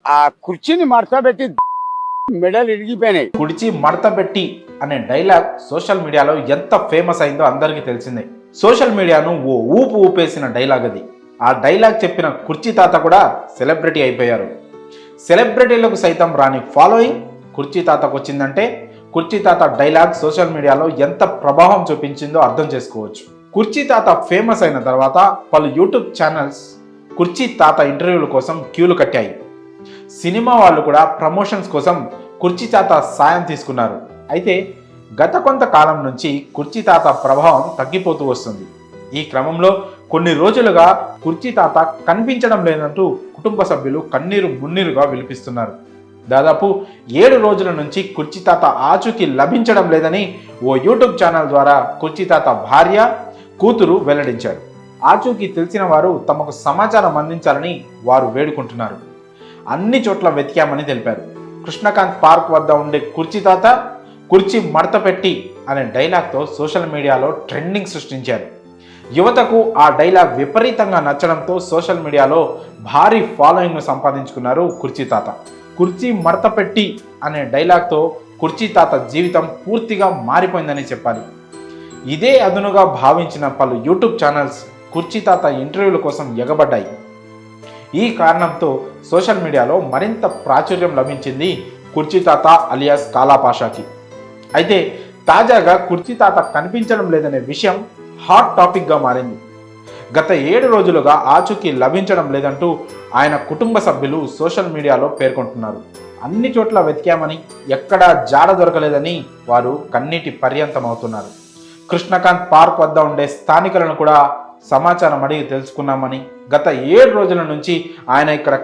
ఆ కుర్చీని మడతబెట్టి మెడలు ఇరిగిపోయినాయి. కుడిచి మడతబెట్టి అనే డైలాగ్ సోషల్ మీడియాలో ఎంత ఫేమస్ అయిందో అందరికీ తెలిసిందే. సోషల్ మీడియాను ఓ ఊపు ఊపేసిన డైలాగ్ అది. ఆ డైలాగ్ చెప్పిన కుర్చీ తాత కూడా సెలబ్రిటీ అయిపోయారు. సెలబ్రిటీలకు సైతం రాని ఫాలోయింగ్ కుర్చీ తాతకు వచ్చిందంటే కుర్చీ తాత డైలాగ్ సోషల్ మీడియాలో ఎంత ప్రభావం చూపించిందో అర్థం చేసుకోవచ్చు. కుర్చీ తాత ఫేమస్ అయిన తర్వాత పలు యూట్యూబ్ ఛానల్స్ కుర్చీ తాత ఇంటర్వ్యూల కోసం క్యూలు కట్టాయి. సినిమా వాళ్ళు కూడా ప్రమోషన్స్ కోసం కుర్చీ తాత సాయం తీసుకున్నారు. అయితే గత కొంతకాలం నుంచి కుర్చీ తాత ప్రభావం తగ్గిపోతూ వస్తుంది. ఈ క్రమంలో కొన్ని రోజులుగా కుర్చీ తాత కనిపించడం లేదంటూ కుటుంబ సభ్యులు కన్నీరు మున్నీరుగా విలిపిస్తున్నారు. దాదాపు 7 రోజుల నుంచి కుర్చీ తాత ఆచూకీ లభించడం లేదని ఓ యూట్యూబ్ ఛానల్ ద్వారా కుర్చీ తాత భార్య, కూతురు వెల్లడించారు. ఆచూకీ తెలిసిన వారు తమకు సమాచారం అందించాలని వారు వేడుకుంటున్నారు. అన్ని చోట్ల వెతికామని తెలిపారు. కృష్ణకాంత్ పార్క్ వద్ద ఉండే కుర్చీ తాత కుర్చీ మడతపెట్టి అనే డైలాగ్తో సోషల్ మీడియాలో ట్రెండింగ్ సృష్టించారు. యువతకు ఆ డైలాగ్ విపరీతంగా నచ్చడంతో సోషల్ మీడియాలో భారీ ఫాలోయింగ్ను సంపాదించుకున్నారు కుర్చీ తాత. కుర్చీ మడతపెట్టి అనే డైలాగ్తో కుర్చీ తాత జీవితం పూర్తిగా మారిపోయిందని చెప్పాలి. ఇదే అదునుగా భావించిన పలు యూట్యూబ్ ఛానల్స్ కుర్చీ తాత ఇంటర్వ్యూల కోసం ఎగబడ్డాయి. ఈ కారణంతో సోషల్ మీడియాలో మరింత ప్రాచుర్యం లభించింది కుర్చీ తాత అలియాస్ కాలాపాషాకి. అయితే తాజాగా కుర్చీ తాత కనిపించడం లేదనే విషయం హాట్ టాపిక్గా మారింది. గత 7 రోజులుగా ఆచూకీ లభించడం లేదంటూ ఆయన కుటుంబ సభ్యులు సోషల్ మీడియాలో పేర్కొంటున్నారు. అన్ని చోట్ల వెతికామని ఎక్కడా జాడ దొరకలేదని వారు కన్నీటి పర్యంతమవుతున్నారు. కృష్ణకాంత్ పార్క్ వద్ద ఉండే స్థానికులను కూడా సమాచారం అడిగి తెలుసుకున్నామని, గత 7 రోజుల నుంచి ఆయన ఇక్కడ